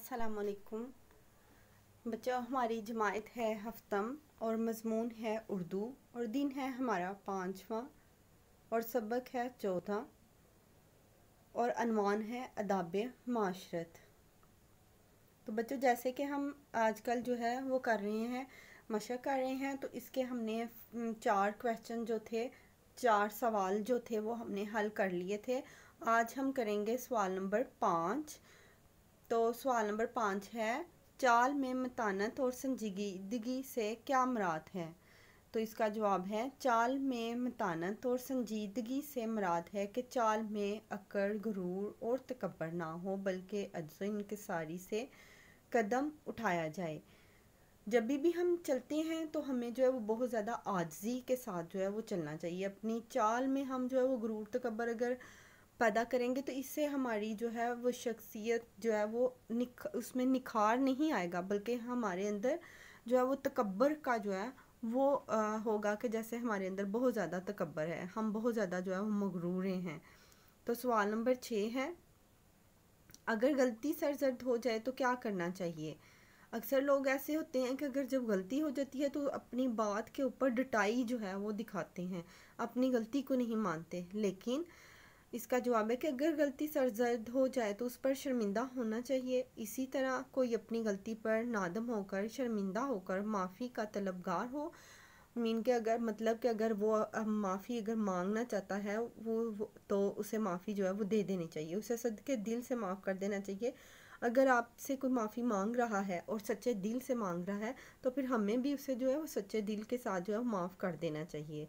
अस्सलाम वालेकुम बच्चों, हमारी जमात है हफ्तम और मज़मून है उर्दू और दिन है हमारा 5वां और सबक है 14 और अनवान है अदाब माशरत। तो बच्चों, जैसे कि हम आजकल जो है वो कर रहे हैं, मशक कर रहे हैं, तो इसके हमने 4 क्वेश्चन जो थे, 4 सवाल जो थे वो हमने हल कर लिए थे। आज हम करेंगे सवाल नंबर 5। तो सवाल नंबर 5 है, चाल में मतानत और संजीदगी से क्या मुराद है। तो इसका जवाब है, चाल में मतानत और संजीदगी से मुराद है कि चाल में अकड़, गुरूर और तकब्बर ना हो, बल्कि अज्ज़ो इंकिसारी से कदम उठाया जाए। जब भी हम चलते हैं तो हमें जो है वो बहुत ज़्यादा आजिज़ी के साथ जो है वो चलना चाहिए। अपनी चाल में हम जो है वो गुरूर, तकब्बर अगर पैदा करेंगे तो इससे हमारी जो है वो शख्सियत जो है वो उसमें निखार नहीं आएगा, बल्कि हमारे अंदर जो है वो तकब्बर का जो है वो होगा कि जैसे हमारे अंदर बहुत ज़्यादा तकब्बर है, हम बहुत ज़्यादा जो है वो मगरूर हैं। तो सवाल नंबर 6 है, अगर गलती सरजद हो जाए तो क्या करना चाहिए। अक्सर लोग ऐसे होते हैं कि अगर जब गलती हो जाती है तो अपनी बात के ऊपर डटाई जो है वो दिखाते हैं, अपनी गलती को नहीं मानते। लेकिन इसका जवाब है कि अगर गलती सरजद हो जाए तो उस पर शर्मिंदा होना चाहिए। इसी तरह कोई अपनी गलती पर नादम होकर, शर्मिंदा होकर माफ़ी का तलबगार हो, मीन के अगर मतलब कि अगर वो माफ़ी अगर मांगना चाहता है वो तो उसे माफ़ी जो है वो दे देनी चाहिए, उसे सदके दिल से माफ़ कर देना चाहिए। अगर आपसे कोई माफ़ी मांग रहा है और सच्चे दिल से मांग रहा है तो फिर हमें भी उसे जो है वो सच्चे दिल के साथ जो है माफ़ कर देना चाहिए।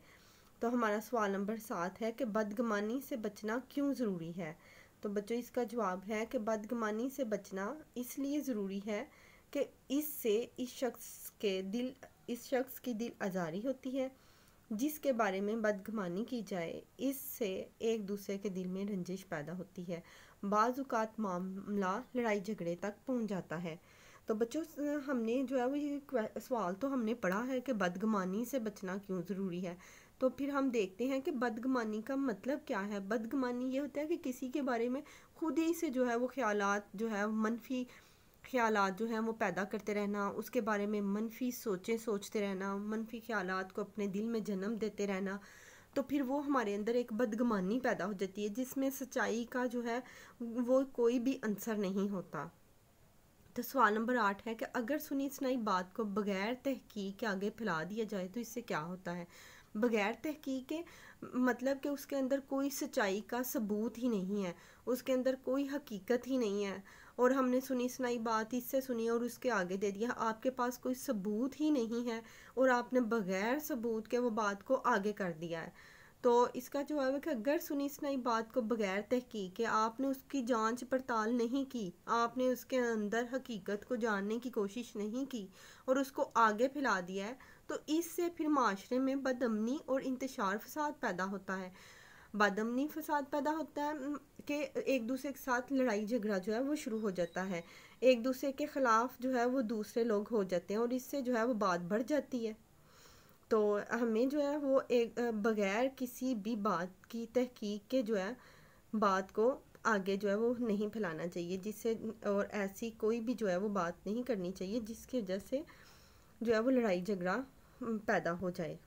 तो हमारा सवाल नंबर 7 है कि बदगुमानी से बचना क्यों ज़रूरी है। तो बच्चों, इसका जवाब है कि बदगुमानी से बचना इसलिए ज़रूरी है कि इससे इस शख्स की दिल आज़ारी होती है जिसके बारे में बदगुमानी की जाए। इससे एक दूसरे के दिल में रंजिश पैदा होती है, बाज़-औक़ात मामला लड़ाई झगड़े तक पहुंच जाता है। तो बच्चों, हमने जो है वो ये सवाल तो हमने पढ़ा है कि बदगुमानी से बचना क्यों ज़रूरी है। तो फिर हम देखते हैं कि बदगुमानी का मतलब क्या है। बदगुमानी ये होता है कि किसी के बारे में खुद ही से जो है वो ख्यालात जो है मनफी ख्यालात जो हैं वो पैदा करते रहना, उसके बारे में मनफी सोचें सोचते रहना, मनफी ख्यालात को अपने दिल में जन्म देते रहना। तो फिर वो हमारे अंदर एक बदगुमानी पैदा हो जाती है जिसमें सच्चाई का जो है वो कोई भी अंसर नहीं होता। तो सवाल नंबर 8 है कि अगर सुनी सुनाई बात को बगैर तहकीक के आगे फैला दिया जाए तो इससे क्या होता है। बगैर तहकीक के मतलब कि उसके अंदर कोई सच्चाई का सबूत ही नहीं है, उसके अंदर कोई हकीकत ही नहीं है, और हमने सुनी सुनाई बात इससे सुनी और उसके आगे दे दिया, आपके पास कोई सबूत ही नहीं है और आपने बगैर सबूत के वो बात को आगे कर दिया है। तो इसका जवाब है कि अगर सुनी सुनाई बात को बगैर तहकीक के आपने उसकी जांच पड़ताल नहीं की, आपने उसके अंदर हकीकत को जानने की कोशिश नहीं की और उसको आगे फैला दिया है, तो इससे फिर माशरे में बदअमनी और इंतशार फसाद पैदा होता है। बदअमनी फसाद पैदा होता है कि एक दूसरे के साथ लड़ाई झगड़ा जो है वो शुरू हो जाता है, एक दूसरे के ख़िलाफ़ जो है वो दूसरे लोग हो जाते हैं और इससे जो है वो बात बढ़ जाती है। तो हमें जो है वो एक बगैर किसी भी बात की तहकीक के जो है बात को आगे जो है वो नहीं फैलाना चाहिए, जिससे और ऐसी कोई भी जो है वो बात नहीं करनी चाहिए जिसकी वजह से जो है वो लड़ाई झगड़ा पैदा हो जाए।